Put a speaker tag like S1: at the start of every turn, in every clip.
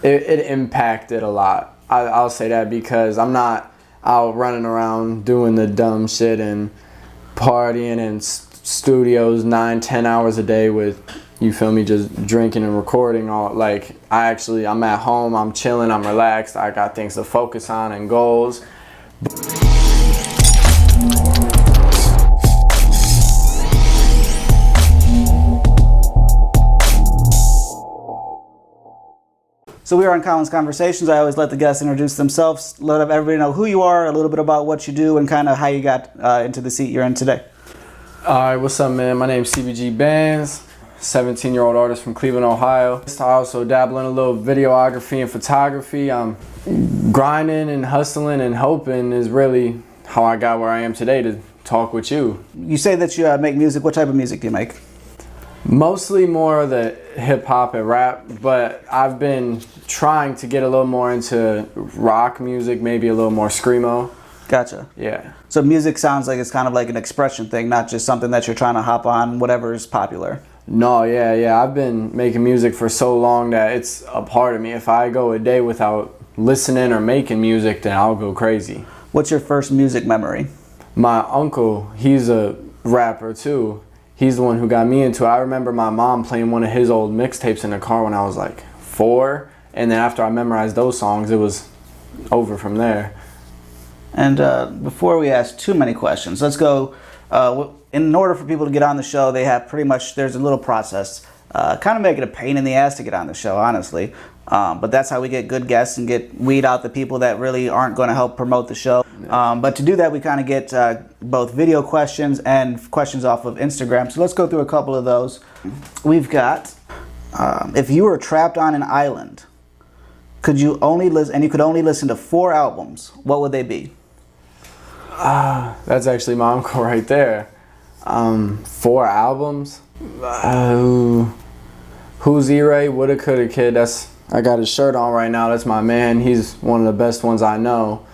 S1: It impacted a lot. I'll say that because I'm not out running around doing the dumb shit and partying in studios 9-10 hours a day with, you feel me, just drinking and recording. All like I'm at home, I'm chilling, I'm relaxed, I got things to focus on and goals.
S2: So we are on Colin's Conversations. I always let the guests introduce themselves, let everybody know who you are, a little bit about what you do, and kind of how you got into the seat you're in today.
S1: All right, what's up, man? My name's CBG Bxndz, 17-year-old artist from Cleveland, Ohio. I also dabble in a little videography and photography. I'm grinding and hustling and hoping is really how I got where I am today to talk with you.
S2: You say that you make music. What type of music do you make?
S1: Mostly more of the hip hop and rap, but I've been trying to get a little more into rock music, maybe a little more screamo.
S2: Gotcha.
S1: Yeah.
S2: So music sounds like it's kind of like an expression thing, not just something that you're trying to hop on whatever is popular.
S1: No, yeah. I've been making music for so long that it's a part of me. If I go a day without listening or making music, then I'll go crazy.
S2: What's your first music memory?
S1: My uncle, he's a rapper too. He's the one who got me into it. I remember my mom playing one of his old mixtapes in the car when I was like 4. And then after I memorized those songs, it was over from there.
S2: And before we ask too many questions, let's go. In order for people to get on the show, they have there's a little process. Kind of make it a pain in the ass to get on the show, honestly. But that's how we get good guests and weed out the people that really aren't going to help promote the show. But to do that, we kind of get both video questions and questions off of Instagram. So let's go through a couple of those. We've got, if you were trapped on an island, could you only listen to 4 albums, what would they be?
S1: That's actually my uncle right there. 4 albums? Who's E-Ray? Woulda, Coulda Kid. I got his shirt on right now. That's my man. He's one of the best ones I know.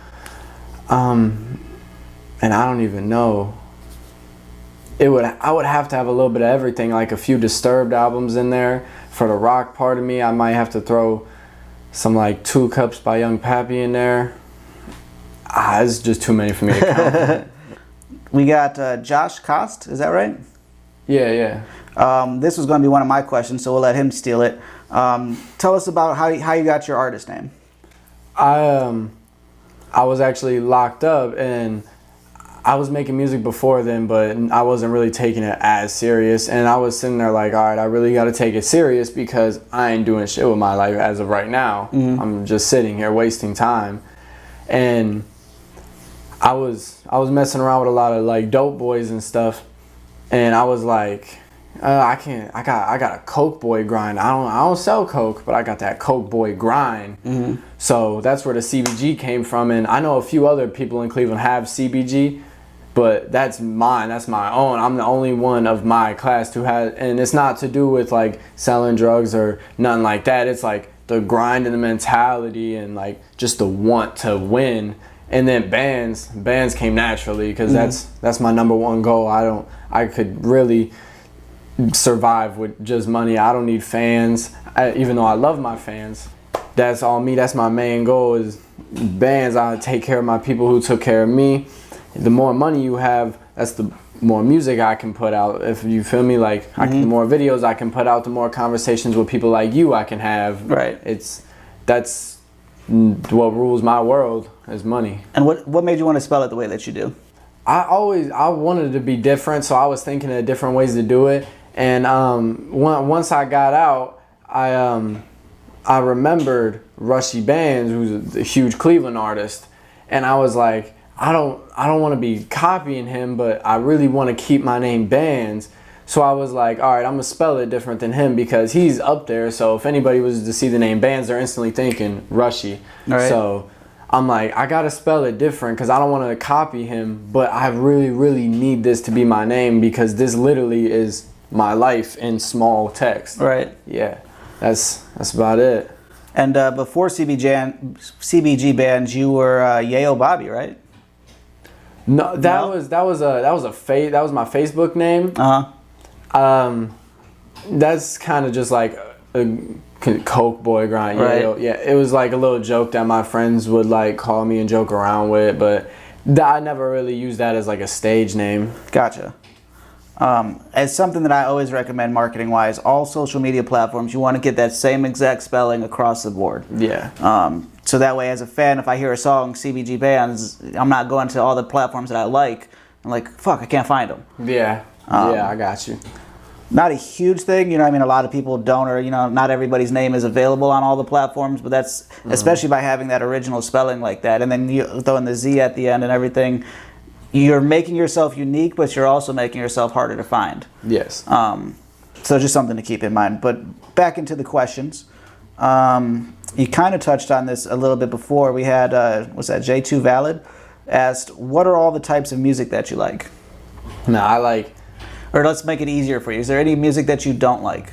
S1: And I don't even know. I would have to have a little bit of everything, like a few Disturbed albums in there. For the rock part of me, I might have to throw some like 2 Cups by Young Pappy in there. It's just too many for me to count.
S2: We got Josh Cost, is that right?
S1: Yeah.
S2: This was going to be one of my questions, so we'll let him steal it. Tell us about how you got your artist name.
S1: I was actually locked up, and I was making music before then, but I wasn't really taking it as serious. And I was sitting there like, all right, I really got to take it serious because I ain't doing shit with my life as of right now. Mm-hmm. I'm just sitting here wasting time. And I was messing around with a lot of like dope boys and stuff, and I was like, I got a coke boy grind. I don't sell coke, but I got that coke boy grind. Mm-hmm. So that's where the CBG came from. And I know a few other people in Cleveland have CBG, but that's mine. That's my own. I'm the only one of my class who has, and it's not to do with like selling drugs or nothing like that. It's like the grind and the mentality and like just the want to win. And then bands came naturally because that's my #1 goal. I could really survive with just money. I don't need fans, even though I love my fans. That's all me. That's my main goal is bands. I take care of my people who took care of me. The more money you have, that's the more music I can put out. If you feel me, like the more videos I can put out, the more conversations with people like you I can have.
S2: Right.
S1: That's what rules my world is money.
S2: And what made you want to spell it the way that you do?
S1: I wanted to be different, so I was thinking of different ways to do it. And once I got out, I remembered Rushy Bxndz, who's a huge Cleveland artist, and I was like, I don't want to be copying him, but I really want to keep my name Bxndz. So I was like, all right, I'm gonna spell it different than him because he's up there. So if anybody was to see the name Bxndz, they're instantly thinking Rushy. Right. So I'm like, I gotta spell it different because I don't want to copy him, but I really, really need this to be my name because this literally is my life in small text.
S2: Right.
S1: Yeah, that's about it.
S2: And before CBG Bxndz, you were Yayo Bobby, right?
S1: No, that was my Facebook name.
S2: Uh-huh.
S1: That's kind of just like a Coke boy grind.
S2: Right.
S1: Yeah, it was like a little joke that my friends would like call me and joke around with, but I never really used that as like a stage name.
S2: Gotcha. As something that I always recommend marketing wise, all social media platforms, you want to get that same exact spelling across the board.
S1: Yeah.
S2: So that way, as a fan, if I hear a song CBG Bxndz, I'm not going to all the platforms that I like. I'm like, fuck, I can't find them.
S1: Yeah. Yeah, I got you.
S2: Not a huge thing, you know what I mean? A lot of people don't, or, you know, not everybody's name is available on all the platforms, but that's, especially by having that original spelling like that, and then you throw in the Z at the end and everything, you're making yourself unique, but you're also making yourself harder to find.
S1: Yes.
S2: So just something to keep in mind. But back into the questions. You kind of touched on this a little bit before. We had, what's that, J2 Valid asked, what are all the types of music that you like?
S1: No, I like...
S2: Or let's make it easier for you. Is there any music that you don't like?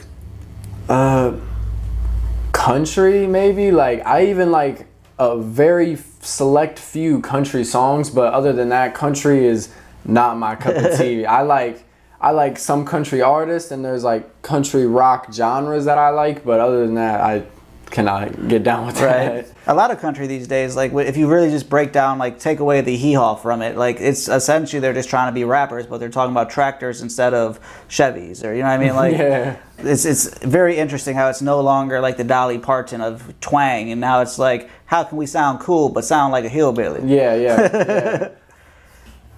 S1: Country, maybe. Like, I even like a very select few country songs, but other than that, country is not my cup of tea. I like some country artists, and there's like country rock genres that I like, but other than that, I cannot get down with that.
S2: Right. A lot of country these days, like if you really just break down, like take away the hee-haw from it, like it's essentially they're just trying to be rappers, but they're talking about tractors instead of Chevys, or you know what I mean? Like,
S1: yeah.
S2: It's very interesting how it's no longer like the Dolly Parton of twang, and now it's like, how can we sound cool but sound like a hillbilly?
S1: Yeah.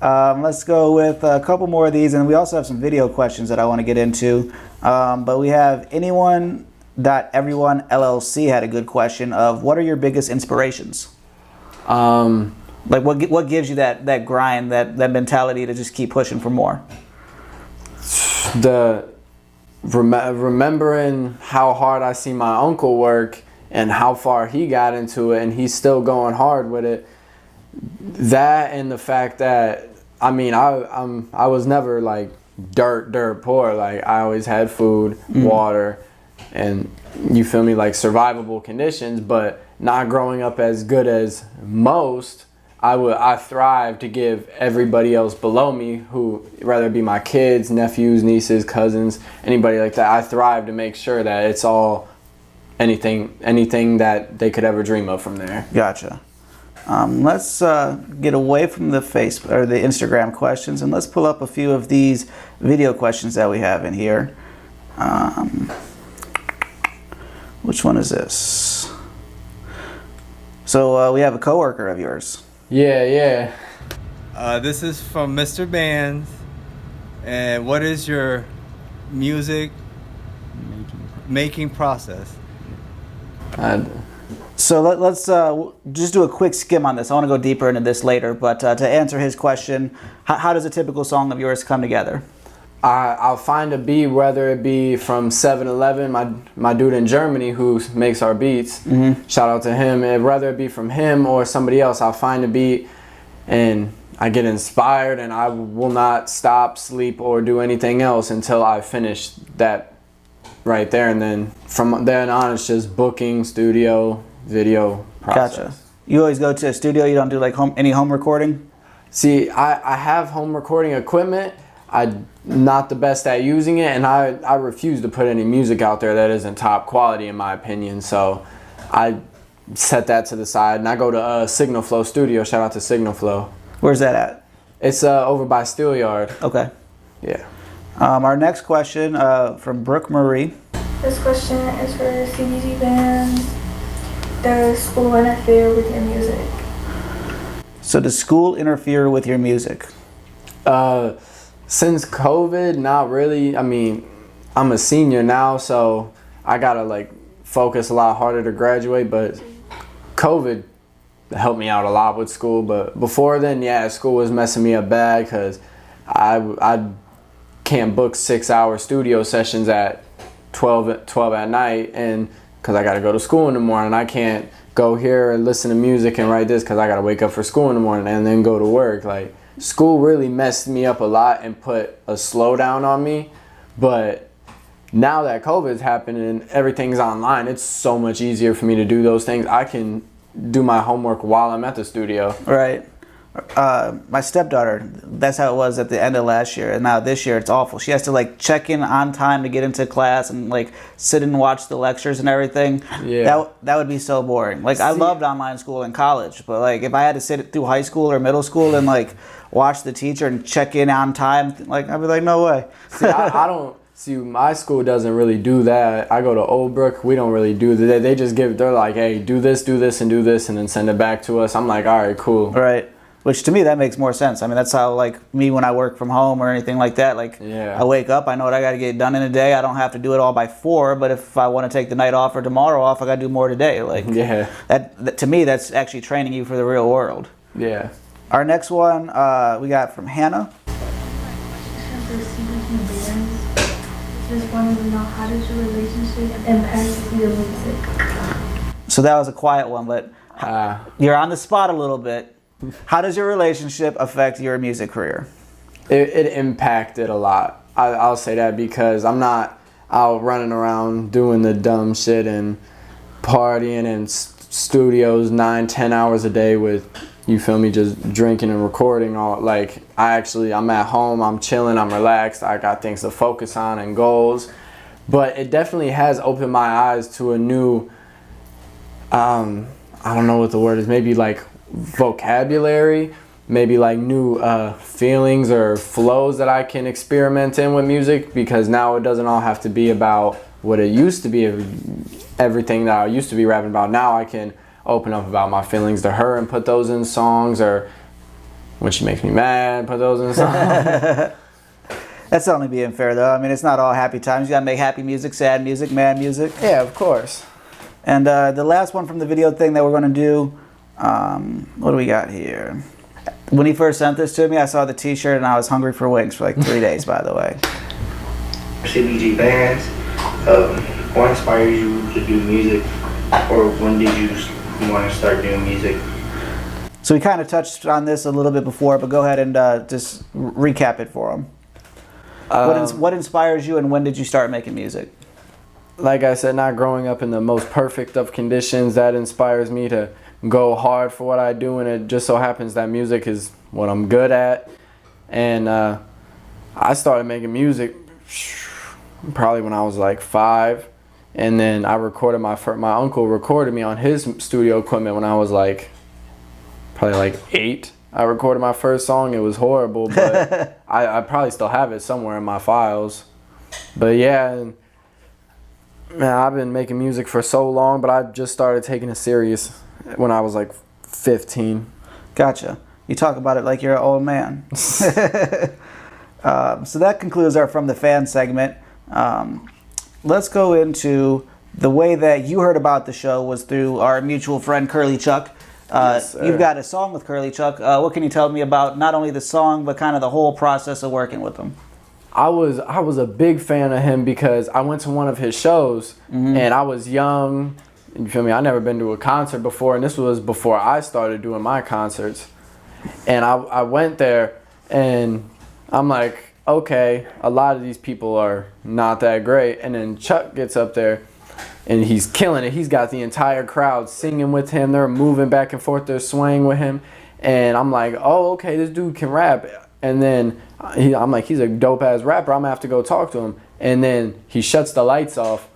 S2: Let's go with a couple more of these, and we also have some video questions that I want to get into. But we have Everyone LLC had a good question of, what are your biggest inspirations? Like what gives you that grind, that mentality to just keep pushing for more?
S1: Remembering how hard I see my uncle work and how far he got into it, and he's still going hard with it. That, and the fact that, I mean, I was never like dirt poor. Like, I always had food, water, and you feel me, like survivable conditions, but not growing up as good as most. I thrive to give everybody else below me, who, whether it be my kids, nephews, nieces, cousins, anybody like that, I thrive to make sure that it's all anything that they could ever dream of from there.
S2: Gotcha. Let's get away from the Facebook or the Instagram questions, and let's pull up a few of these video questions that we have in here. Which one is this? So we have a coworker of yours.
S1: Yeah.
S3: This is from Mr. Bands. And what is your music making process?
S2: So let's just do a quick skim on this. I want to go deeper into this later, but to answer his question, how does a typical song of yours come together?
S1: I'll find a beat, whether it be from 7-Eleven, my dude in Germany who makes our beats. Shout out to him. And whether it be from him or somebody else, I'll find a beat and I get inspired, and I will not stop, sleep, or do anything else until I finish that right there. And then from then on, it's just booking, studio, video process.
S2: Gotcha. You always go to a studio? You don't do like any home recording?
S1: See, I have home recording equipment. I'm not the best at using it, and I refuse to put any music out there that isn't top quality, in my opinion. So I set that to the side, and I go to Signal Flow Studio. Shout out to Signal Flow.
S2: Where's that at?
S1: It's over by Steelyard.
S2: Okay.
S1: Yeah.
S2: Our next question from Brooke Marie.
S4: This question is for CBG Bxndz. Does school interfere with your music?
S2: So does school interfere with your music?
S1: Since COVID, not really. I mean, I'm a senior now, so I gotta like focus a lot harder to graduate, but COVID helped me out a lot with school. But before then, yeah, school was messing me up bad, because I can't book 6-hour studio sessions at 12 at night, and because I gotta go to school in the morning. I can't go here and listen to music and write this because I gotta wake up for school in the morning and then go to work. Like, school really messed me up a lot and put a slowdown on me. But now that COVID's happening and everything's online, it's so much easier for me to do those things. I can do my homework while I'm at the studio.
S2: Right. My stepdaughter, that's how it was at the end of last year, and now this year it's awful. She has to like check in on time to get into class and like sit and watch the lectures and everything.
S1: Yeah.
S2: That would be so boring. Like I loved online school in college, but like if I had to sit through high school or middle school and like watch the teacher and check in on time, like I'd be like, no way.
S1: See, I don't. See, my school doesn't really do that. I go to Old Brook. We don't really do that. They just they're like, hey, do this, and do this, and then send it back to us. I'm like, all right, cool.
S2: Right. Which to me, that makes more sense. I mean, that's how, like, me when I work from home or anything like that, like,
S1: Yeah.
S2: I wake up, I know what I got to get done in a day. I don't have to do it all by 4, but if I want to take the night off or tomorrow off, I got to do more today. Like,
S1: Yeah.
S2: that to me, that's actually training you for the real world.
S1: Yeah.
S2: Our next one we got from Hannah.
S4: For CBG Bxndz, just wanted to know, how does your relationship impact your music?
S2: So that was a quiet one, but you're on the spot a little bit. How does your relationship affect your music career?
S1: It impacted a lot. I'll say that because I'm not out running around doing the dumb shit and partying in studios 9-10 hours a day with, you feel me, just drinking and recording. All like I'm at home, I'm chilling, I'm relaxed, I got things to focus on and goals. But it definitely has opened my eyes to a new, I don't know what the word is, maybe like vocabulary, maybe like new feelings or flows that I can experiment in with music, because now it doesn't all have to be about what it used to be, everything that I used to be rapping about. Now I can open up about my feelings to her and put those in songs, or when she makes me mad, put those in songs.
S2: That's only being fair though. I mean, it's not all happy times. You gotta make happy music, sad music, mad music.
S1: Yeah, of course.
S2: And the last one from the video thing that we're gonna do, what do we got here? When he first sent this to me, I saw the t-shirt and I was hungry for wings for like 3 days, by the way.
S5: CBG Bxndz, what inspired you to do music, or when did you want to start doing music?
S2: So we kind of touched on this a little bit before, but go ahead and just recap it for him. What inspires you and when did you start making music?
S1: Like I said, not growing up in the most perfect of conditions, that inspires me to go hard for what I do, and it just so happens that music is what I'm good at. And I started making music probably when I was like 5, and then I recorded my uncle recorded me on his studio equipment when I was like probably like 8. I recorded my first song. It was horrible, but I probably still have it somewhere in my files. But yeah, and, man, I've been making music for so long, but I just started taking it serious when I was like 15.
S2: Gotcha. You talk about it like you're an old man. So that concludes our From the Fan segment. Let's go into the way that you heard about the show was through our mutual friend Curly Chuck.
S1: Yes,
S2: you've got a song with Curly Chuck. What can you tell me about not only the song, but kind of the whole process of working with him?
S1: I was a big fan of him because I went to one of his shows, and I was young. You feel me? I never been to a concert before, and this was before I started doing my concerts. And I went there, and I'm like, okay, a lot of these people are not that great. And then Chuck gets up there, and he's killing it. He's got the entire crowd singing with him. They're moving back and forth. They're swaying with him. And I'm like, oh, okay, this dude can rap. And then I'm like, he's a dope-ass rapper. I'm going to have to go talk to him. And then he shuts the lights off,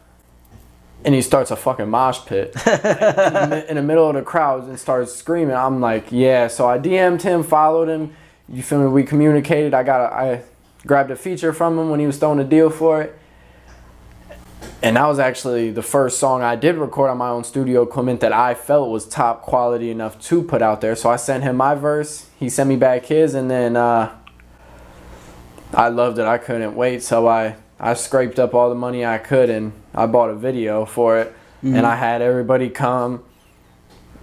S1: and he starts a fucking mosh pit in the middle of the crowd and starts screaming. I'm like, yeah. So I DM'd him, followed him. You feel me? We communicated. I grabbed a feature from him when he was throwing a deal for it. And that was actually the first song I did record on my own studio equipment that I felt was top quality enough to put out there. So I sent him my verse. He sent me back his, and then I loved it. I couldn't wait. So I scraped up all the money I could, and I bought a video for it. And I had everybody come.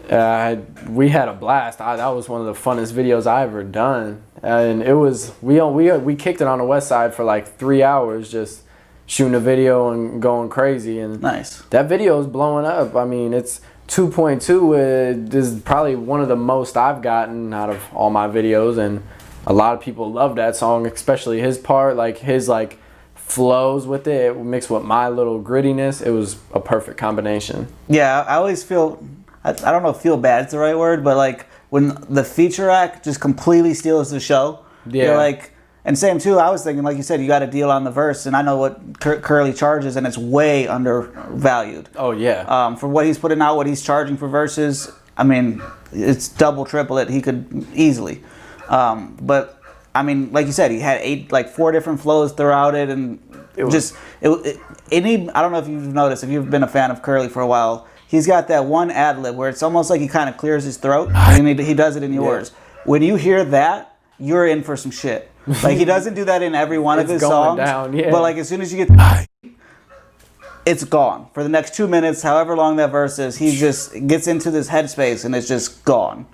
S1: We had a blast. That was one of the funnest videos I ever done. And it was, we kicked it on the west side for like 3 hours, just shooting a video and going crazy. And
S2: nice.
S1: That video is blowing up. I mean, it's 2.2. It is probably one of the most I've gotten out of all my videos, and a lot of people love that song, especially his part, like his like flows with it mixed with my little grittiness. It was a perfect combination.
S2: Yeah, I always feel, I don't know if feel bad is the right word, but like when the feature act just completely steals the show.
S1: Yeah.
S2: You're like, and same too, I was thinking, like you said, you got to deal on the verse, and I know what Curly charges, and it's way undervalued.
S1: Oh yeah.
S2: For what he's putting out, what he's charging for verses, I mean, it's double, triple it. He could easily. But I mean, like you said, he had 4 different flows throughout it, and I don't know if you've noticed, if you've been a fan of Curly for a while, he's got that one ad lib where it's almost like he kind of clears his throat, and he does it in yours. When you hear that, you're in for some shit. Like, he doesn't do that in every one of his songs, but like as soon as you get, it's gone for the next 2 minutes, however long that verse is. He just gets into this headspace, and it's just gone.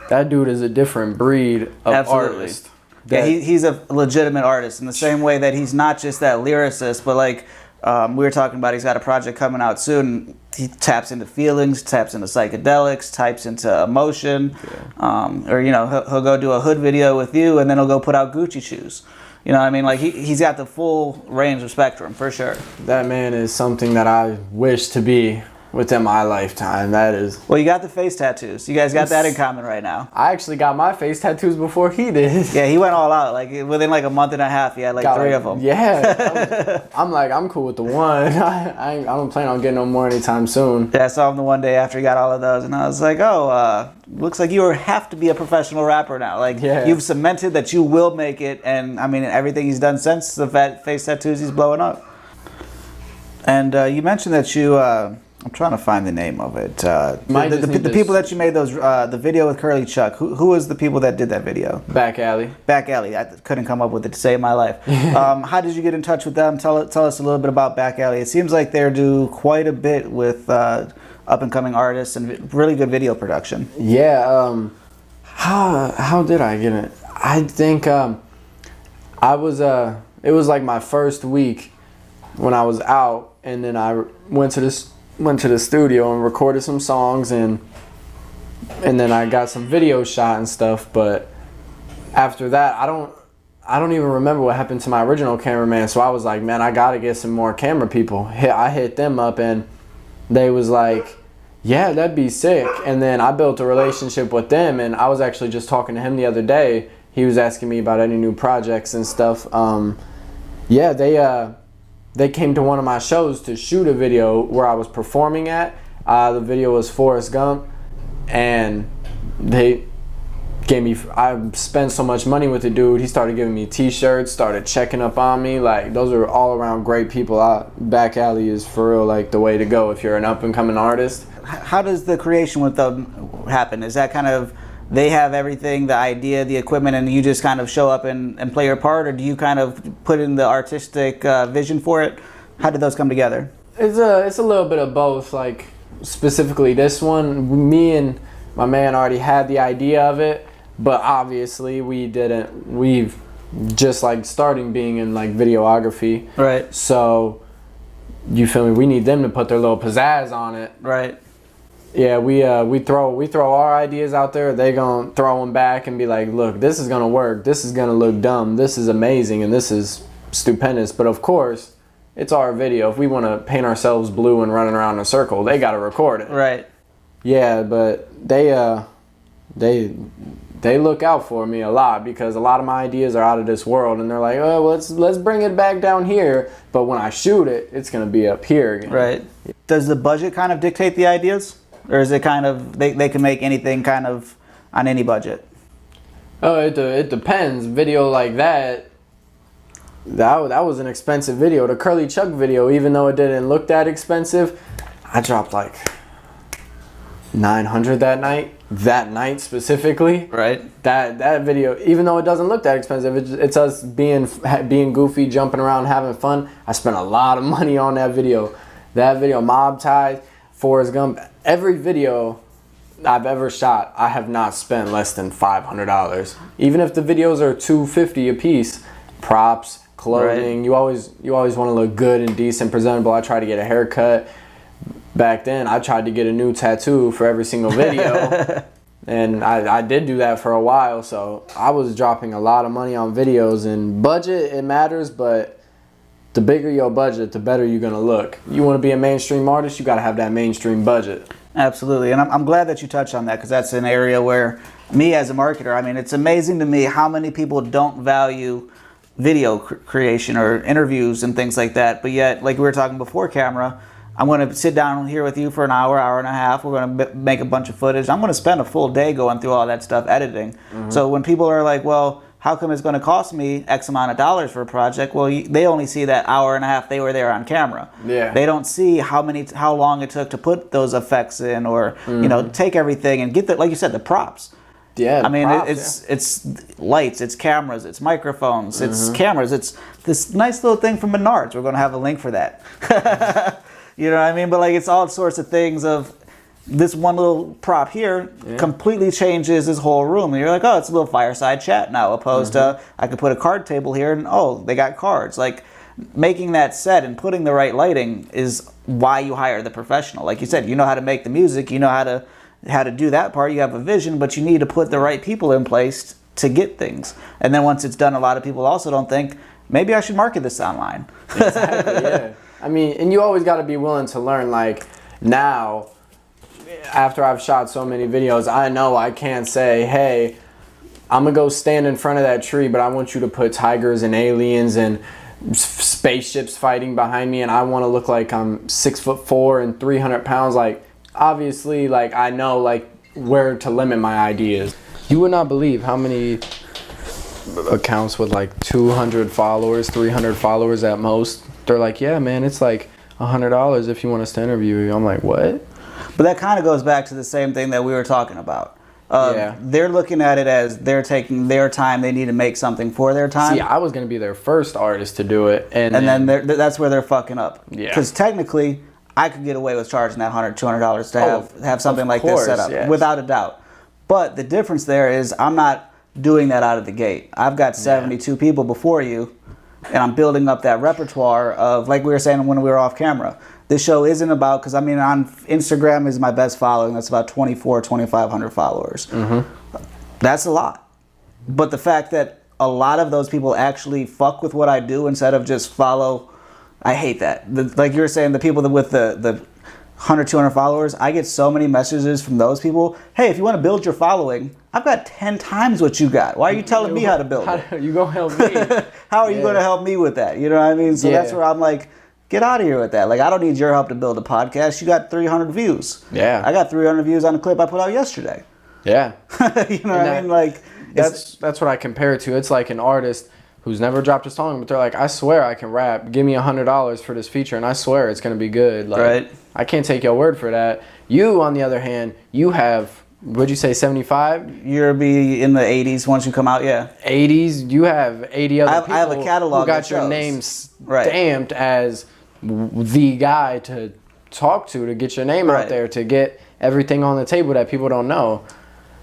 S1: That dude is a different breed of artist.
S2: Yeah, he's a legitimate artist in the same way that he's not just that lyricist, but like we were talking about, he's got a project coming out soon. He taps into feelings, taps into psychedelics, taps into emotion, or he'll go do a hood video with you, and then he'll go put out Gucci shoes. You know what I mean? Like he's got the full range of spectrum for sure.
S1: That man is something that I wish to be within my lifetime. That is.
S2: Well, you got the face tattoos. You guys got that in common right now.
S1: I actually got my face tattoos before he did.
S2: Yeah, he went all out. Like within like a month and a half, he had like 3 of them.
S1: Yeah, I'm cool with the one. I don't plan on getting no more anytime soon.
S2: Yeah, I saw him the one day after he got all of those, and I was like, looks like you have to be a professional rapper now. Like, you've cemented that you will make it, and I mean, everything he's done since the face tattoos, he's blowing up. And you mentioned that you, I'm trying to find the name of it. The people that you made those, the video with Curly Chuck, who was the people that did that video?
S1: Back Alley.
S2: Back Alley. I couldn't come up with it to save my life. How did you get in touch with them? Tell us a little bit about Back Alley. It seems like they do quite a bit with up-and-coming artists and really good video production.
S1: Yeah. How did I get it? I think I was. It was like my first week when I was out, and then I went to the studio and recorded some songs, and then I got some video shot and stuff. But after that, I don't even remember what happened to my original cameraman. So I was like, man, I gotta get some more camera people. I hit them up, and they was like, yeah, that'd be sick. And then I built a relationship with them, and I was actually just talking to him the other day. He was asking me about any new projects and stuff. They came to one of my shows to shoot a video where I was performing at. The video was Forrest Gump, and they gave me, I spent so much money with the dude. He started giving me t-shirts, started checking up on me. Like, those are all around great people. Back Alley is for real like the way to go if you're an up and coming artist.
S2: How does the creation with them happen? Is that kind of, they have everything, the idea, the equipment, and you just kind of show up and play your part, or do you kind of put in the artistic vision for it? How did those come together?
S1: It's a little bit of both. Like, specifically this one, me and my man already had the idea of it, but obviously we've just like starting being in like videography.
S2: Right.
S1: So, you feel me? We need them to put their little pizzazz on it.
S2: Right.
S1: Yeah, we throw our ideas out there. They gonna throw them back and be like, look, this is gonna work. This is gonna look dumb. This is amazing, and this is stupendous. But of course, it's our video. If we want to paint ourselves blue and running around in a circle, they gotta record it.
S2: Right.
S1: Yeah, but they look out for me a lot because a lot of my ideas are out of this world, and they're like, oh, well, let's bring it back down here. But when I shoot it, it's gonna be up here again.
S2: Right. Does the budget kind of dictate the ideas? Or is it kind of, they can make anything kind of on any budget?
S1: Oh, it depends. Video like that was an expensive video. The Curly Chuck video, even though it didn't look that expensive, I dropped like $900 that night specifically.
S2: Right.
S1: That video, even though it doesn't look that expensive, it's us being goofy, jumping around, having fun. I spent a lot of money on that video. That video, Mob Ties, Forrest Gump, every video I've ever shot, I have not spent less than $500. Even if the videos are $250 a piece, props, clothing, right. You always want to look good and decent, presentable. I tried to get a haircut. Back then, I tried to get a new tattoo for every single video. And I did do that for a while, so I was dropping a lot of money on videos. And budget, it matters, but the bigger your budget, the better you're gonna look. You want to be a mainstream artist, you gotta have that mainstream budget.
S2: Absolutely, and I'm glad that you touched on that because that's an area where me as a marketer, I mean, it's amazing to me how many people don't value video creation or interviews and things like that, but yet, like we were talking before camera, I'm going to sit down here with you for an hour, hour and a half. We're going to make a bunch of footage. I'm going to spend a full day going through all that stuff, editing. So when people are like, well, how come it's going to cost me X amount of dollars for a project? Well, they only see that hour and a half they were there on camera.
S1: Yeah.
S2: They don't see how long it took to put those effects in, or you know, take everything and get the, like you said, the props.
S1: Yeah,
S2: I mean,
S1: props,
S2: it's lights, it's cameras, it's microphones, it's cameras, it's this nice little thing from Menards. We're going to have a link for that. You know what I mean? But like, it's all sorts of things of this one little prop here completely changes this whole room. And you're like, oh, it's a little fireside chat now, opposed to I could put a card table here and oh, they got cards. Like, making that set and putting the right lighting is why you hire the professional. Like you said, you know how to make the music, you know how to do that part, you have a vision, but you need to put the right people in place to get things. And then once it's done, a lot of people also don't think, maybe I should market this online.
S1: Exactly, yeah. I mean, and you always got to be willing to learn. Like, now, after I've shot so many videos, I know I can't say, hey, I'm going to go stand in front of that tree, but I want you to put tigers and aliens and spaceships fighting behind me, and I want to look like I'm 6'4" and 300 pounds. Like, obviously, like, I know, like, where to limit my ideas. You would not believe how many accounts with like 200 followers, 300 followers at most, they're like, yeah, man, it's like $100 if you want us to interview you. I'm like, what?
S2: But that kind of goes back to the same thing that we were talking about. They're looking at it as they're taking their time. They need to make something for their time.
S1: See, I was going to be their first artist to do it. And
S2: then that's where they're fucking up.
S1: Yeah.
S2: Because technically, I could get away with charging that $100, $200 to have something like this set up, without a doubt. But the difference there is I'm not doing that out of the gate. I've got 72 people before you, and I'm building up that repertoire of, like we were saying when we were off camera, this show isn't about, because I mean, on Instagram is my best following. That's about 2,500 followers. That's a lot. But the fact that a lot of those people actually fuck with what I do instead of just follow, I hate that. Like you were saying, the people with the 100, 200 followers, I get so many messages from those people. Hey, if you want to build your following, I've got 10 times what you got. Why are you telling me how to build it?
S1: You gonna help me?
S2: How are you going to help me with that? You know what I mean? So that's where I'm like, get out of here with that. Like, I don't need your help to build a podcast. You got 300 views.
S1: Yeah.
S2: I got 300 views on a clip I put out yesterday.
S1: Yeah.
S2: You know what I mean? Like,
S1: that's what I compare it to. It's like an artist who's never dropped a song, but they're like, I swear I can rap. Give me $100 for this feature, and I swear it's gonna be good. Like,
S2: right.
S1: I can't take your word for that. You, on the other hand, you have, what'd you say, 75?
S2: You'll be in the 80s once you come out,
S1: 80s. You have 80 other people
S2: I have a catalog
S1: who got your name stamped as the guy to talk to get your name out there, to get everything on the table that people don't know.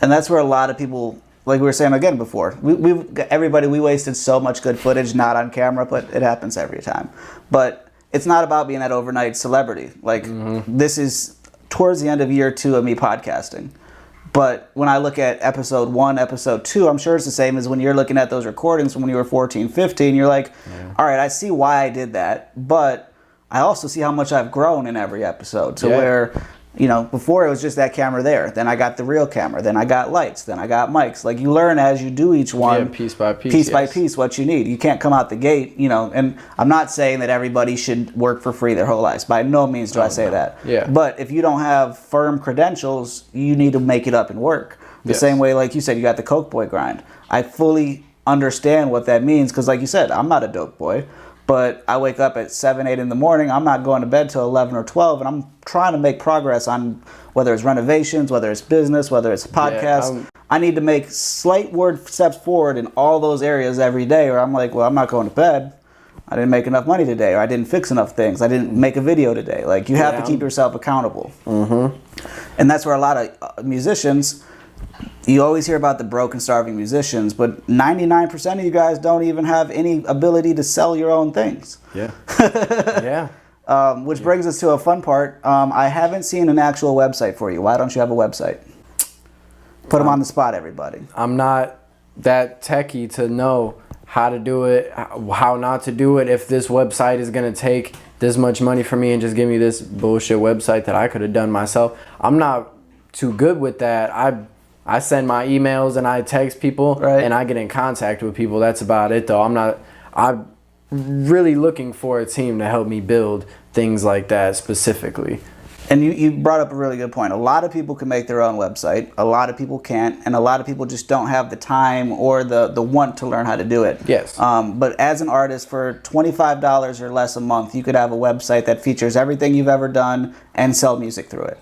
S2: And that's where a lot of people, like we were saying again before, we wasted so much good footage not on camera, but it happens every time. But it's not about being that overnight celebrity. Like, this is towards the end of year 2 of me podcasting. But when I look at episode 1, episode 2, I'm sure it's the same as when you're looking at those recordings from when you were 14, 15. You're like, all right, I see why I did that, but I also see how much I've grown in every episode to where, you know, before it was just that camera there. Then I got the real camera. Then I got lights. Then I got mics. Like, you learn as you do each one.
S1: Yeah, piece by piece.
S2: Piece by piece what you need. You can't come out the gate, you know. And I'm not saying that everybody should work for free their whole lives. By no means do I say that.
S1: Yeah.
S2: But if you don't have firm credentials, you need to make it up and work. The same way, like you said, you got the Coke Boy grind. I fully understand what that means because, like you said, I'm not a dope boy. But I wake up at 7, 8 in the morning. I'm not going to bed till 11 or 12, and I'm trying to make progress on whether it's renovations, whether it's business, whether it's podcasts. I need to make slight steps forward in all those areas every day, or I'm like, well, I'm not going to bed. I didn't make enough money today, or I didn't fix enough things. I didn't make a video today. Like, you have to keep yourself accountable. And that's where a lot of musicians, you always hear about the broken, starving musicians, but 99% of you guys don't even have any ability to sell your own things. Which brings us to a fun part. I haven't seen an actual website for you. Why don't you have a website? Put them on the spot, everybody.
S1: I'm not that techie to know how to do it, how not to do it, if this website is going to take this much money for me and just give me this bullshit website that I could have done myself. I'm not too good with that. I send my emails and I text people and I get in contact with people. That's about it though. I'm really looking for a team to help me build things like that specifically.
S2: And you brought up a really good point. A lot of people can make their own website. A lot of people can't. And a lot of people just don't have the time or the want to learn how to do it.
S1: Yes.
S2: But as an artist, for $25 or less a month, you could have a website that features everything you've ever done and sell music through it.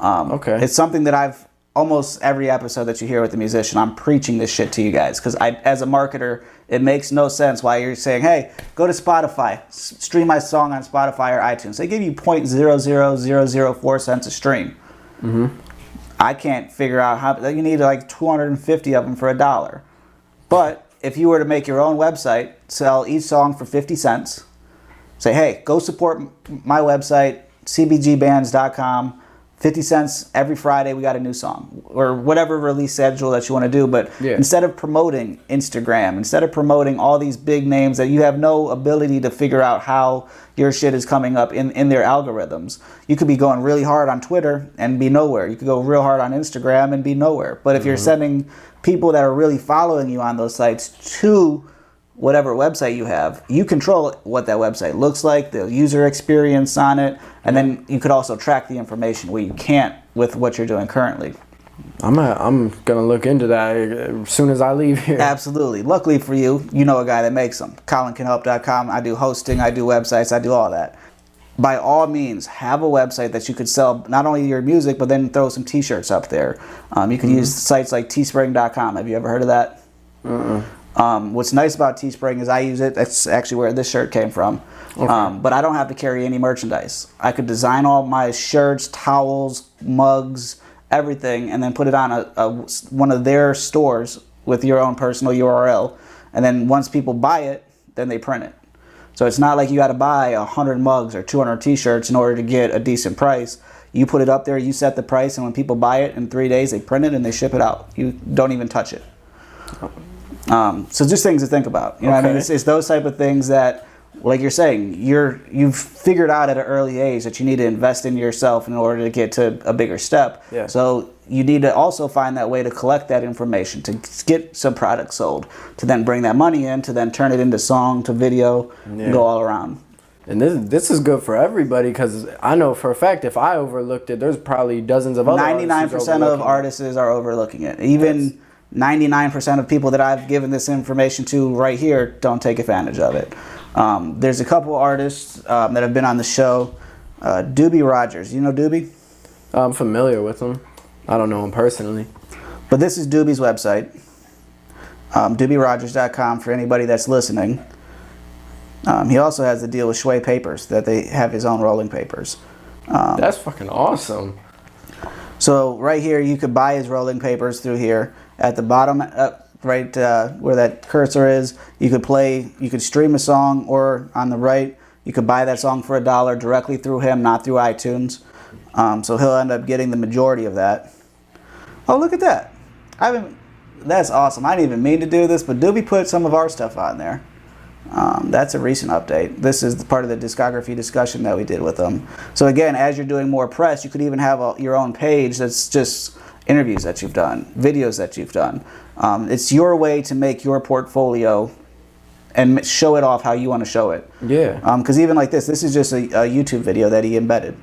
S1: Okay.
S2: It's something that almost every episode that you hear with a musician, I'm preaching this shit to you guys. Because as a marketer, it makes no sense why you're saying, hey, go to Spotify, stream my song on Spotify or iTunes. They give you 0.00004 cents a stream.
S1: Mm-hmm.
S2: I can't figure out how, you need like 250 of them for $1. But if you were to make your own website, sell each song for 50 cents, say, hey, go support my website, CBGBxndz.com. 50 cents every Friday, we got a new song, or whatever release schedule that you want to do. But instead of promoting Instagram, instead of promoting all these big names that you have no ability to figure out how your shit is coming up in their algorithms, you could be going really hard on Twitter and be nowhere. You could go real hard on Instagram and be nowhere. But if you're sending people that are really following you on those sites to whatever website you have, you control what that website looks like, the user experience on it, and then you could also track the information where you can't with what you're doing currently.
S1: I'm gonna look into that as soon as I leave here.
S2: Absolutely. Luckily for you, you know a guy that makes them. ColinCanHelp.com. I do hosting, I do websites, I do all that. By all means, have a website that you could sell not only your music, but then throw some t-shirts up there. You can use sites like teespring.com. Have you ever heard of that? What's nice about Teespring is I use it. That's actually where this shirt came from. Okay. But I don't have to carry any merchandise. I could design all my shirts, towels, mugs, everything, and then put it on one of their stores with your own personal URL. And then once people buy it, then they print it. So it's not like you got to buy 100 mugs or 200 t-shirts in order to get a decent price. You put it up there, you set the price, and when people buy it in 3 days, they print it and they ship it out. You don't even touch it. So just things to think about. You know what I mean? It's those type of things that, like you're saying, you've figured out at an early age that you need to invest in yourself in order to get to a bigger step. Yeah. So you need to also find that way to collect that information, to get some product sold, to then bring that money in, to then turn it into song, to video, and go all around.
S1: And this is good for everybody, because I know for a fact if I overlooked it, there's probably dozens of other
S2: 99% of artists are overlooking it. Even 99% of people that I've given this information to right here don't take advantage of it. There's a couple artists that have been on the show. Doobie Rogers. You know Doobie?
S1: I'm familiar with him. I don't know him personally.
S2: But this is Doobie's website. DoobieRogers.com for anybody that's listening. He also has a deal with Shway Papers, that they have his own rolling papers.
S1: That's fucking awesome.
S2: So right here, you could buy his rolling papers through here. At the bottom, right where that cursor is, you could stream a song, or on the right, you could buy that song for $1 directly through him, not through iTunes. So he'll end up getting the majority of that. Oh, look at that. That's awesome. I didn't even mean to do this, but Doobie put some of our stuff on there. That's a recent update. This is part of the discography discussion that we did with them. So again, as you're doing more press, you could even have your own page that's just interviews that you've done, videos that you've done. It's your way to make your portfolio and show it off how you want to show it. Yeah. Because even like this is just a YouTube video that he embedded.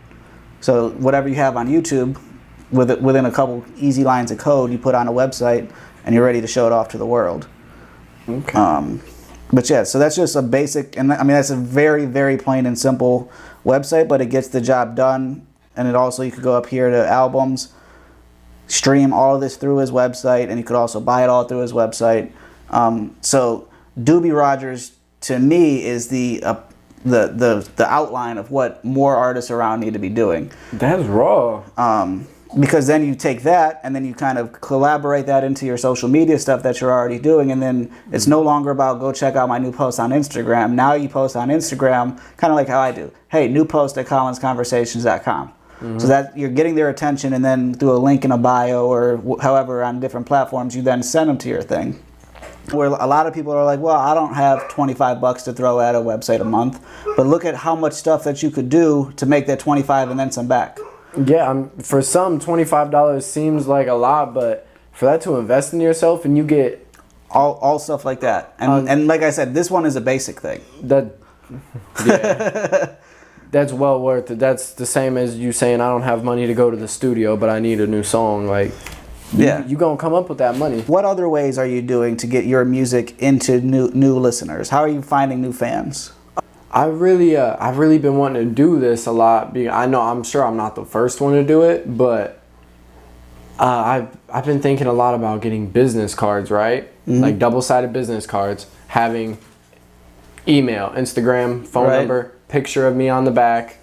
S2: So whatever you have on YouTube, within a couple easy lines of code, you put on a website and you're ready to show it off to the world. Okay. But yeah, so that's just a basic, and I mean that's a very, very plain and simple website, but it gets the job done. And it also, you could go up here to albums, stream all of this through his website, and you could also buy it all through his website. So Doobie Rogers, to me, is the outline of what more artists around need to be doing.
S1: That's raw.
S2: Because then you take that and then you kind of collaborate that into your social media stuff that you're already doing, and then it's no longer about go check out my new post on Instagram. Now you post on Instagram, kind of like how I do. Hey, new post at colinsconversations.com. So that you're getting their attention, and then through a link in a bio or however on different platforms, you then send them to your thing. Where a lot of people are like, well, I don't have 25 bucks to throw at a website a month, but look at how much stuff that you could do to make that 25 and then some back.
S1: Yeah, for some, $25 seems like a lot, but for that to invest in yourself and you get
S2: all stuff like that. And like I said, this one is a basic thing.
S1: Yeah. That's well worth it. That's the same as you saying I don't have money to go to the studio, but I need a new song. Like,
S2: yeah,
S1: you gonna come up with that money.
S2: What other ways are you doing to get your music into new listeners? How are you finding new fans?
S1: I've really been wanting to do this a lot. I'm sure I'm not the first one to do it, but I've been thinking a lot about getting business cards, right? Mm-hmm. Like double-sided business cards, having email, Instagram, phone number, picture of me on the back,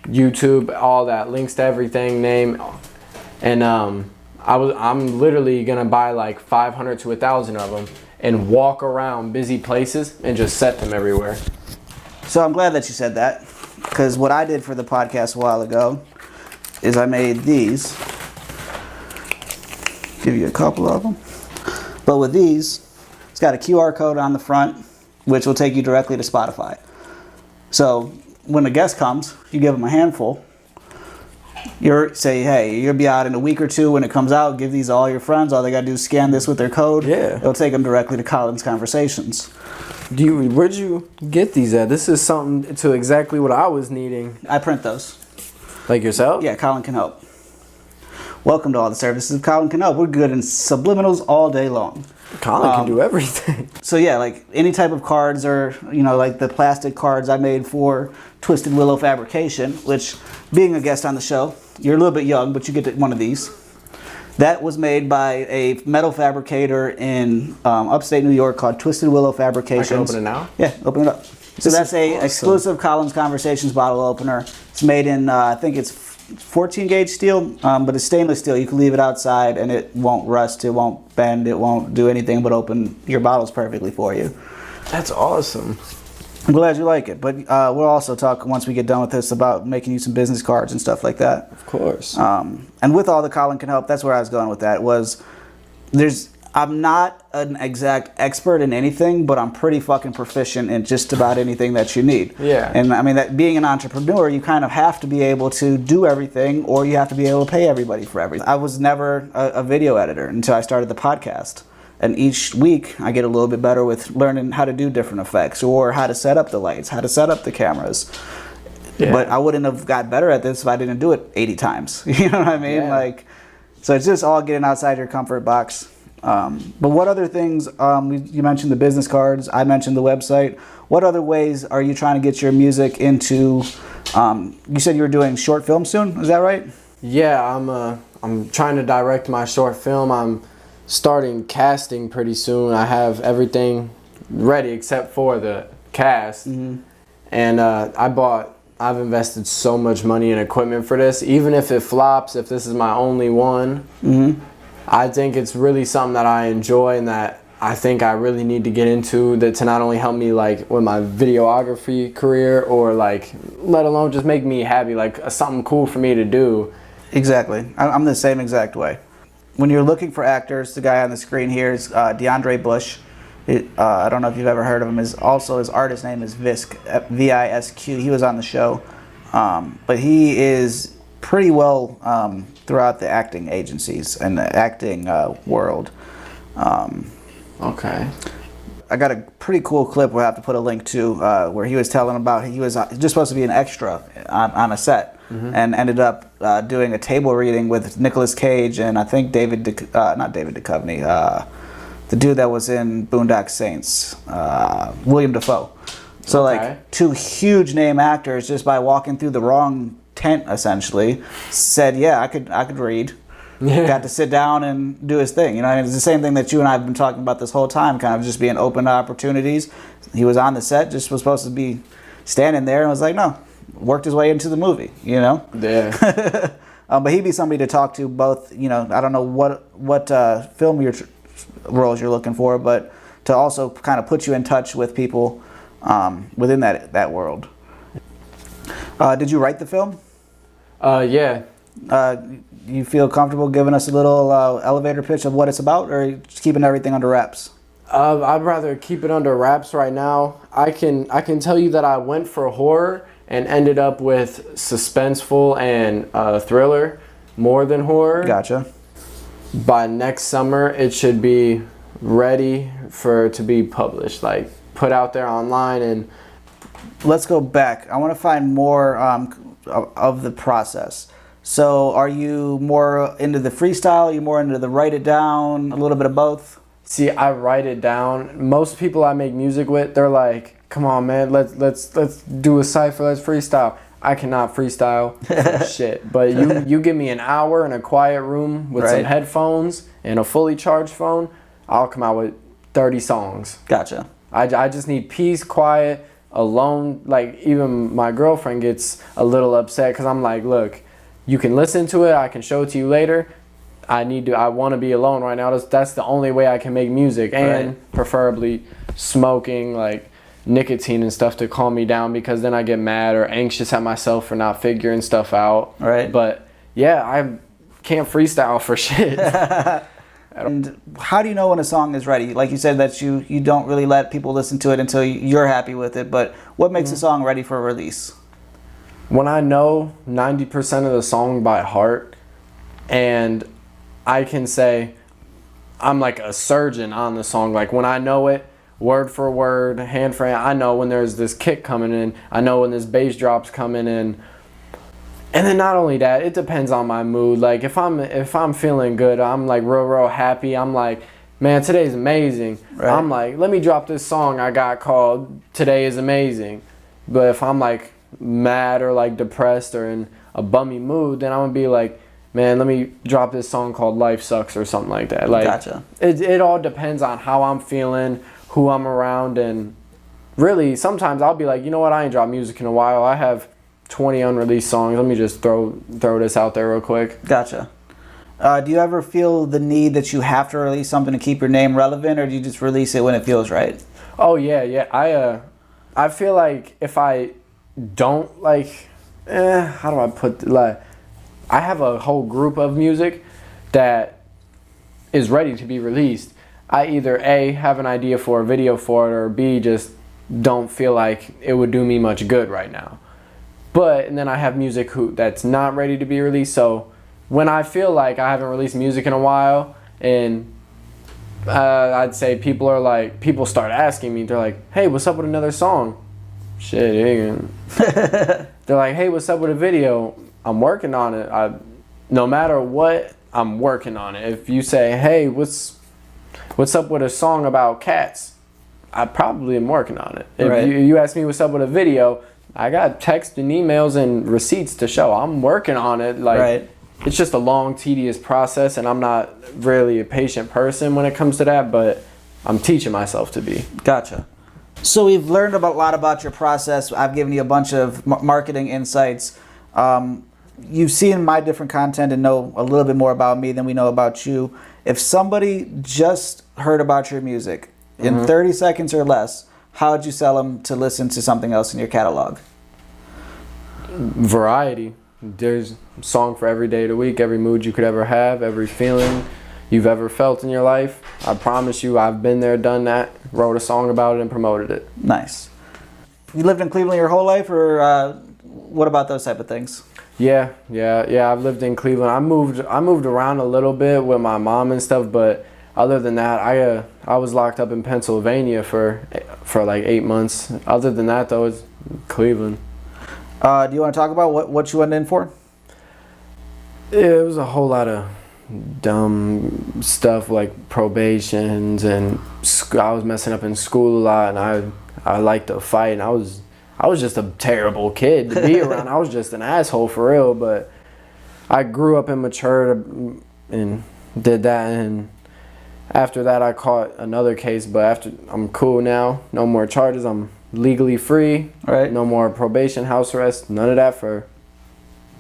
S1: YouTube, all that, links to everything, name, and I'm literally gonna buy like 500 to 1,000 of them and walk around busy places and just set them everywhere.
S2: So I'm glad that you said that, because what I did for the podcast a while ago is I made these. Give you a couple of them. But with these, it's got a QR code on the front, which will take you directly to Spotify. So when a guest comes, you give them a handful. Say, hey, you'll be out in a week or two. When it comes out, give these to all your friends. All they got to do is scan this with their code.
S1: Yeah.
S2: It'll take them directly to Colin's Conversations.
S1: Where'd you get these at? This is something to exactly what I was needing.
S2: I print those.
S1: Like yourself?
S2: Yeah, Colin can help. Welcome to all the services of Colin can help. We're good in subliminals all day long.
S1: Colin can do everything.
S2: So yeah, like any type of cards, or like the plastic cards I made for Twisted Willow Fabrication, which, being a guest on the show, you're a little bit young, but you get one of these. That was made by a metal fabricator in upstate New York called Twisted Willow Fabrications.
S1: I can open it now?
S2: Yeah, open it up. So that's a exclusive Colin's Conversations bottle opener. It's made in, I think it's 14 gauge steel, but it's stainless steel. You can leave it outside and it won't rust, it won't bend, it won't do anything but open your bottles perfectly for you.
S1: That's awesome.
S2: I'm glad you like it, but we'll also talk once we get done with this about making you some business cards and stuff like that.
S1: Of course.
S2: And with all the Colin can help, that's where I was going with that. I'm not an exact expert in anything, but I'm pretty fucking proficient in just about anything that you need.
S1: Yeah.
S2: And I mean, that being an entrepreneur, you kind of have to be able to do everything, or you have to be able to pay everybody for everything. I was never a video editor until I started the podcast. And each week I get a little bit better with learning how to do different effects, or how to set up the lights, how to set up the cameras. Yeah. But I wouldn't have got better at this if I didn't do it 80 times. You know what I mean?
S1: Yeah.
S2: So it's just all getting outside your comfort box. But what other things, you mentioned the business cards, I mentioned the website. What other ways are you trying to get your music into, you said you were doing short film soon, is that right?
S1: Yeah, I'm trying to direct my short film. I'm starting casting pretty soon. I have everything ready except for the cast. Mm-hmm. And I've invested so much money in equipment for this. Even if it flops, if this is my only one, mm-hmm. I think it's really something that I enjoy and that I think I really need to get into, that to not only help me like with my videography career, or like let alone just make me happy, like something cool for me to do.
S2: Exactly. I'm the same exact way. When you're looking for actors, the guy on the screen here is DeAndre Bush. I don't know if you've ever heard of him. His artist name is Visq, V-I-S-Q. He was on the show. But he is pretty well throughout the acting agencies and the acting world.
S1: Okay.
S2: I got a pretty cool clip we'll have to put a link to where he was telling about he was just supposed to be an extra on a set. Mm-hmm. And ended up doing a table reading with Nicolas Cage and I think not David Duchovny, the dude that was in Boondock Saints, William Dafoe. So like two huge name actors, just by walking through the wrong tent essentially, said, yeah, I could read. Yeah. Got to sit down and do his thing. You know, it's the same thing that you and I have been talking about this whole time, kind of just being open to opportunities. He was on the set, just was supposed to be standing there and was like, no. Worked his way into the movie, you know?
S1: Yeah.
S2: But he'd be somebody to talk to both, you know, I don't know what film roles you're looking for, but to also kind of put you in touch with people within that world. Did you write the film?
S1: Yeah.
S2: You feel comfortable giving us a little elevator pitch of what it's about, or are you just keeping everything under wraps?
S1: I'd rather keep it under wraps right now. I can tell you that I went for horror and ended up with suspenseful and thriller more than horror.
S2: Gotcha.
S1: By next summer, it should be ready to be published, like put out there online. And
S2: let's go back. I want to find more of the process. So are you more into the freestyle? Are you more into the write it down? A little bit of both?
S1: see, I write it down. Most people I make music with, they're like, come on, man, let's do a cypher, let's freestyle. I cannot freestyle for shit. But you give me an hour in a quiet room with some headphones and a fully charged phone, I'll come out with 30 songs.
S2: Gotcha.
S1: I just need peace, quiet, alone. Like, even my girlfriend gets a little upset because I'm like, look, you can listen to it, I can show it to you later. I want to be alone right now. That's the only way I can make music, and preferably smoking like nicotine and stuff to calm me down, because then I get mad or anxious at myself for not figuring stuff out.
S2: Right.
S1: But yeah, I can't freestyle for shit.
S2: And how do you know when a song is ready? Like you said that you don't really let people listen to it until you're happy with it, but what makes a song ready for release?
S1: When I know 90% of the song by heart, and I can say I'm like a surgeon on the song. Like, when I know it word for word, hand for hand, I know when there's this kick coming in, I know when this bass drop's coming in. And then not only that, it depends on my mood. Like, if I'm feeling good, I'm like real happy, I'm like, man, today's amazing. I'm like, let me drop this song I got called Today is Amazing. But if I'm like mad or like depressed or in a bummy mood, then I'm gonna be like, man, let me drop this song called Life Sucks or something like that. Like,
S2: gotcha.
S1: It all depends on how I'm feeling, who I'm around, and really sometimes I'll be like, you know what, I ain't dropped music in a while. I have 20 unreleased songs. Let me just throw this out there real quick.
S2: Gotcha. Do you ever feel the need that you have to release something to keep your name relevant, or do you just release it when it feels right?
S1: Oh yeah. I feel like if I don't like, how do I put like, I have a whole group of music that is ready to be released. I either A, have an idea for a video for it, or B, just don't feel like it would do me much good right now. And then I have music that's not ready to be released. So when I feel like I haven't released music in a while, and I'd say people start asking me, they're like, hey, what's up with another song? Shit, they're like, hey, what's up with a video? I'm working on it. No matter what, I'm working on it. If you say, hey, what's up with a song about cats? I probably am working on it. If you ask me what's up with a video, I got texts and emails and receipts to show. I'm working on it. Like, it's just a long, tedious process, and I'm not really a patient person when it comes to that, but I'm teaching myself to be.
S2: Gotcha. So we've learned a lot about your process. I've given you a bunch of marketing insights. You've seen my different content and know a little bit more about me than we know about you. If somebody just heard about your music in 30 seconds or less, how would you sell them to listen to something else in your catalog?
S1: Variety. There's a song for every day of the week, every mood you could ever have, every feeling you've ever felt in your life. I promise you, I've been there, done that, wrote a song about it, and promoted it.
S2: Nice. You lived in Cleveland your whole life, or what about those type of things?
S1: Yeah. I've lived in Cleveland. I moved around a little bit with my mom and stuff, but other than that, I was locked up in Pennsylvania for like 8 months. Other than that, though, it's Cleveland.
S2: Do you want to talk about what you went in for?
S1: It was a whole lot of dumb stuff, like probations, and I was messing up in school a lot, and I liked to fight, and I was just a terrible kid to be around. I was just an asshole for real, but I grew up and matured and did that, and after that I caught another case, but I'm cool now. No more charges. I'm legally free.
S2: Right. No
S1: more probation, house arrest, none of that for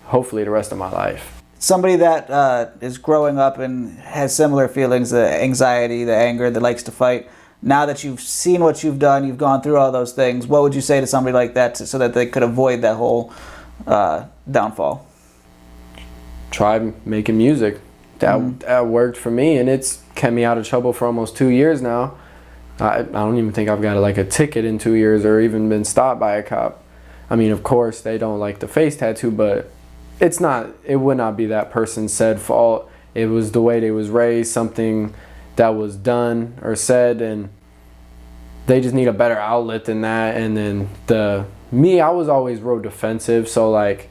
S1: hopefully the rest of my life.
S2: Somebody that is growing up and has similar feelings, the anxiety, the anger, that likes to fight, now that you've seen what you've done, you've gone through all those things, what would you say to somebody like that so that they could avoid that whole downfall?
S1: Try making music. That worked for me, and it's kept me out of trouble for almost 2 years now. I don't even think I've got like a ticket in 2 years or even been stopped by a cop. I mean, of course they don't like the face tattoo, but it would not be that person's said fault. It was the way they was raised, something that was done or said, and they just need a better outlet than that. And then I was always real defensive, so like,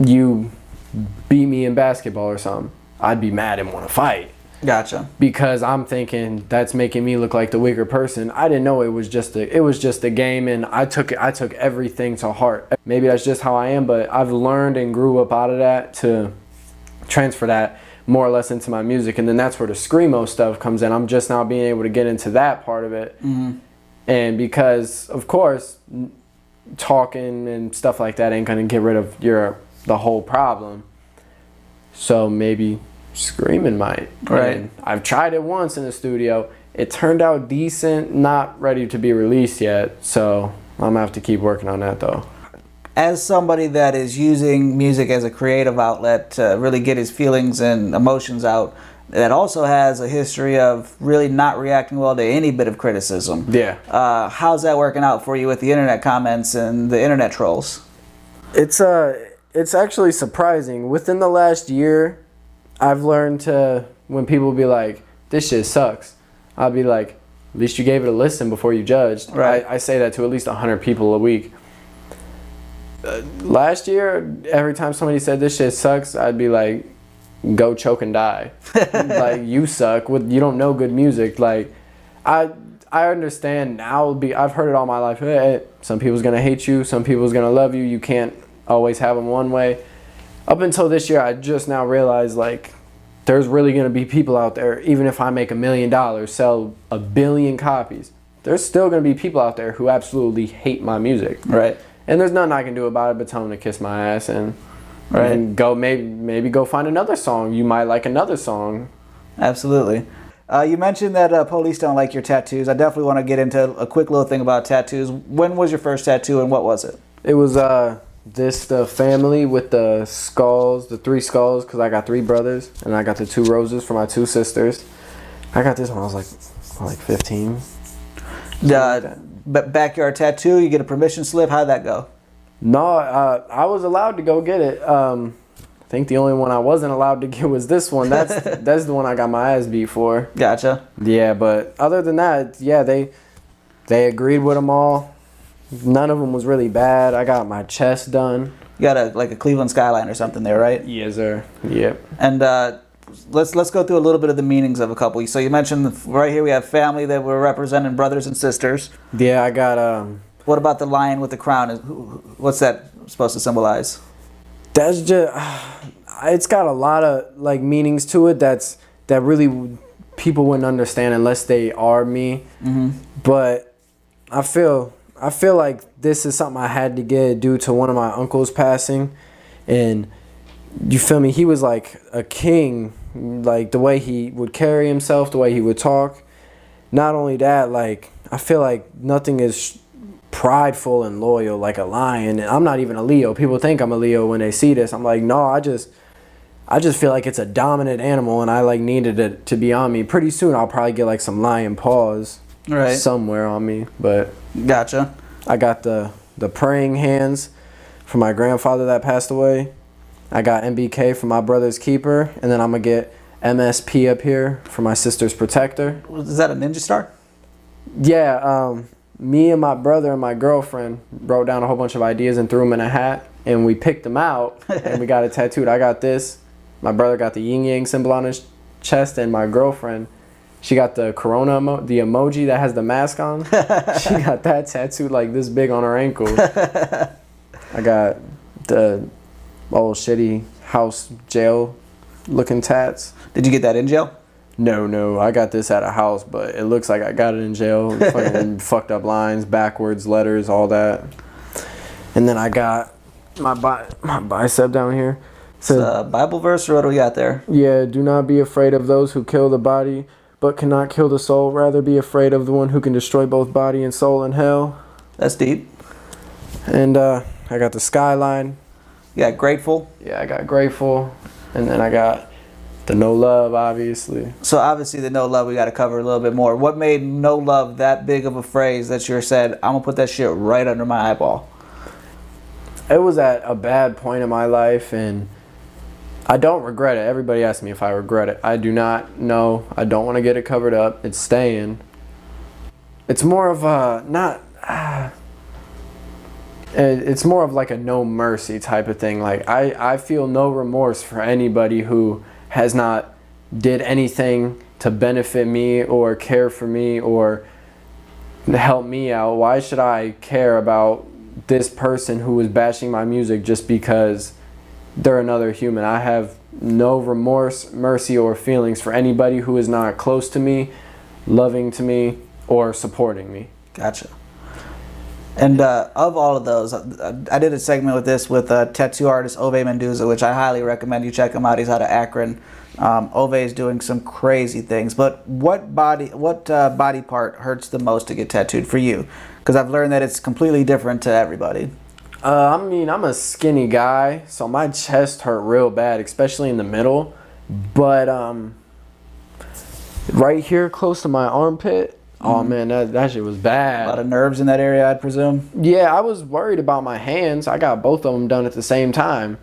S1: you beat me in basketball or something, I'd be mad and want to fight.
S2: Gotcha.
S1: Because I'm thinking that's making me look like the weaker person. I didn't know it was just a game, and I took everything to heart. Maybe that's just how I am, but I've learned and grew up out of that to transfer that more or less into my music. And then that's where the screamo stuff comes in. I'm just now being able to get into that part of it. Mm-hmm. And because of course talking and stuff like that ain't gonna get rid of the whole problem. So maybe screaming might.
S2: Right.
S1: And I've tried it once in the studio. It turned out decent, not ready to be released yet. So I'm gonna have to keep working on that though.
S2: As somebody that is using music as a creative outlet to really get his feelings and emotions out, that also has a history of really not reacting well to any bit of criticism.
S1: Yeah.
S2: How's that working out for you with the internet comments and the internet trolls?
S1: It's actually surprising. Within the last year, I've learned to, when people be like, this shit sucks, I'll be like, at least you gave it a listen before you judged.
S2: Right.
S1: I say that to at least 100 people a week. Last year, every time somebody said this shit sucks, I'd be like, go choke and die. Like, you suck. You don't know good music. Like, I understand now. I've heard it all my life. Hey, some people's gonna hate you. Some people's gonna love you. You can't always have them one way. Up until this year, I just now realized, like, there's really gonna be people out there, even if I make $1 million, sell 1 billion copies, there's still gonna be people out there who absolutely hate my music.
S2: Right.
S1: And there's nothing I can do about it but tell them to kiss my ass and
S2: right.
S1: And go maybe go find another song. You might like another song.
S2: Absolutely. You mentioned that police don't like your tattoos. I definitely want to get into a quick little thing about tattoos. When was your first tattoo and what was it?
S1: It was the family with the skulls, the 3 skulls, because I got 3 brothers, and I got the 2 roses for my 2 sisters. I got this when I was like 15.
S2: Backyard tattoo, you get a permission slip. How'd that go?
S1: No, I was allowed to go get it. I think the only one I wasn't allowed to get was this one. That's the one I got my ass beat for.
S2: Gotcha.
S1: Yeah, but other than that, yeah, they agreed with them all. None of them was really bad. I got my chest done.
S2: You got a Cleveland skyline or something there, right?
S1: Yes, sir. Yep.
S2: And let's go through a little bit of the meanings of a couple. So you mentioned right here we have family that we're representing, brothers and sisters.
S1: Yeah, I got
S2: What about the lion with the crown? What's that supposed to symbolize?
S1: That's just, it's got a lot of like meanings to it that really people wouldn't understand unless they are me. Mm-hmm. But I feel like this is something I had to get due to one of my uncles passing, and you feel me? He was like a king, like the way he would carry himself, the way he would talk. Not only that, like I feel like nothing is prideful and loyal like a lion. And I'm not even a Leo. People think I'm a Leo when they see this. I'm like, no, I just feel like it's a dominant animal, and I like needed it to be on me. Pretty soon I'll probably get like some lion paws somewhere on me. But
S2: gotcha.
S1: I got the praying hands from my grandfather that passed away. I got MBK for my brother's keeper, and then I'm gonna get MSP up here for my sister's protector.
S2: Is that a ninja star?
S1: Yeah, me and my brother and my girlfriend wrote down a whole bunch of ideas and threw them in a hat, and we picked them out, and we got it tattooed. I got this. My brother got the yin yang symbol on his chest, and my girlfriend, she got the corona the emoji that has the mask on. She got that tattooed like this big on her ankle. I got the old shitty house jail looking tats.
S2: Did you get that in jail?
S1: No, I got this at a house, but it looks like I got it in jail. Fucking fucked up lines, backwards letters, all that. And then I got my bicep down here.
S2: It's a Bible verse, or what do we got there?
S1: Yeah, do not be afraid of those who kill the body, but cannot kill the soul. Rather be afraid of the one who can destroy both body and soul in hell.
S2: That's deep.
S1: And I got the skyline.
S2: You got grateful?
S1: Yeah, I got grateful. And then I got The no love, obviously.
S2: So obviously the no love we got to cover a little bit more. What made no love that big of a phrase that you said, I'm going to put that shit right under my eyeball?
S1: It was at a bad point in my life, and I don't regret it. Everybody asks me if I regret it. I do not know. I don't want to get it covered up. It's staying. It's more of a, it's more of like a no mercy type of thing. Like I feel no remorse for anybody who has not did anything to benefit me or care for me or help me out. Why should I care about this person who was bashing my music just because they're another human? I have no remorse, mercy, or feelings for anybody who is not close to me, loving to me, or supporting me.
S2: Gotcha. And of all of those, I did a segment with this with tattoo artist Ove Mendoza, which I highly recommend you check him out. He's out of Akron. Ove is doing some crazy things. But what body part hurts the most to get tattooed for you? Because I've learned that it's completely different to everybody.
S1: I mean, I'm a skinny guy, so my chest hurt real bad, especially in the middle. But right here, close to my armpit, oh man, that shit was bad.
S2: A lot of nerves in that area, I'd presume.
S1: Yeah, I was worried about my hands. I got both of them done at the same time.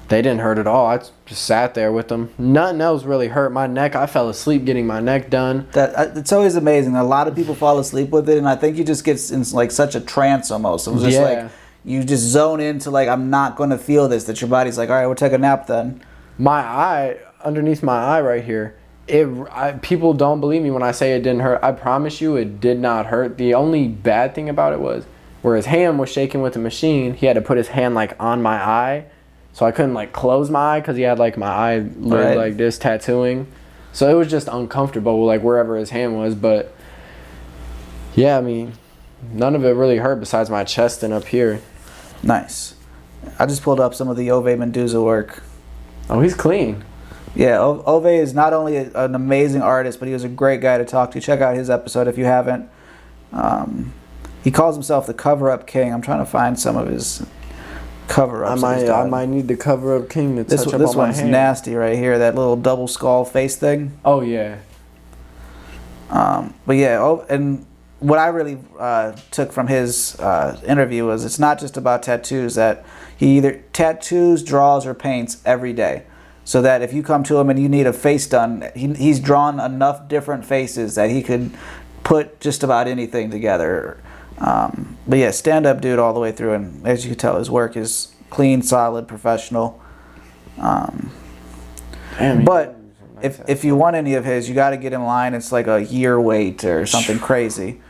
S1: They didn't hurt at all. I just sat there with them. Nothing else really hurt. My neck, I fell asleep getting my neck done.
S2: It's always amazing. A lot of people fall asleep with it, and I think you just get in like such a trance almost. It was just like you just zone into like, I'm not going to feel this. That your body's like, all right, we'll take a nap then.
S1: My eye, underneath my eye right here, people don't believe me when I say it didn't hurt. I promise you it did not hurt. The only bad thing about it was where his hand was shaking with the machine, he had to put his hand like on my eye. So I couldn't like close my eye because he had like my eye lid like this tattooing. So it was just uncomfortable like wherever his hand was. But yeah, I mean, none of it really hurt besides my chest and up here.
S2: Nice. I just pulled up some of the Ove Mendoza work.
S1: Oh, he's clean.
S2: Yeah, Ove is not only an amazing artist, but he was a great guy to talk to. Check out his episode if you haven't. He calls himself the cover-up king. I'm trying to find some of his cover-ups.
S1: I might need the cover-up king to touch up on my hand.
S2: This one's nasty right here, that little double skull face thing.
S1: Oh, yeah.
S2: But yeah, and what I really took from his interview was it's not just about tattoos, that he either tattoos, draws, or paints every day. So that if you come to him and you need a face done, he's drawn enough different faces that he could put just about anything together. But yeah, stand-up dude all the way through, and as you can tell, his work is clean, solid, professional. But if you want any of his, you got to get in line. It's like a year wait or something crazy.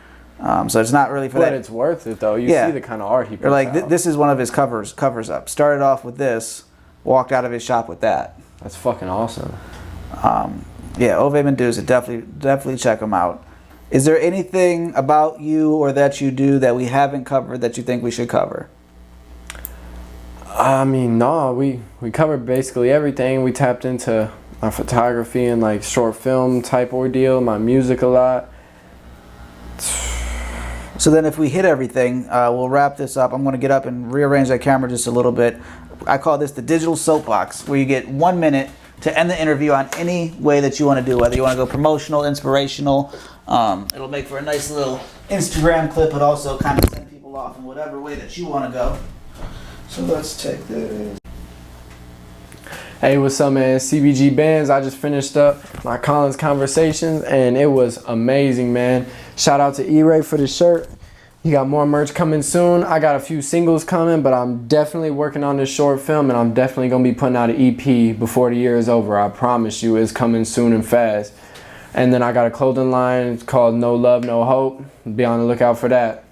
S2: So it's not really for that.
S1: But it's worth it though. You see the kind of art he puts out.
S2: This is one of his covers up. Started off with this, walked out of his shop with that.
S1: That's fucking awesome.
S2: Yeah, Ove Mendoza, definitely check him out. Is there anything about you or that you do that we haven't covered that you think we should cover?
S1: I mean, no, we covered basically everything. We tapped into my photography and like short film type ordeal, my music a lot.
S2: So then if we hit everything, we'll wrap this up. I'm going to get up and rearrange that camera just a little bit. I call this the digital soapbox, where you get 1 minute to end the interview on any way that you want to do, whether you want to go promotional, inspirational. It'll make for a nice little Instagram clip, but also kind of send people off in whatever way that you want to go. So let's take this.
S1: Hey, what's up, man? CBG Bxndz. I just finished up my Colin's conversations, and it was amazing, man. Shout out to E-Ray for the shirt. You got more merch coming soon. I got a few singles coming, but I'm definitely working on this short film, and I'm definitely going to be putting out an EP before the year is over. I promise you, it's coming soon and fast. And then I got a clothing line called No Love, No Hope. Be on the lookout for that.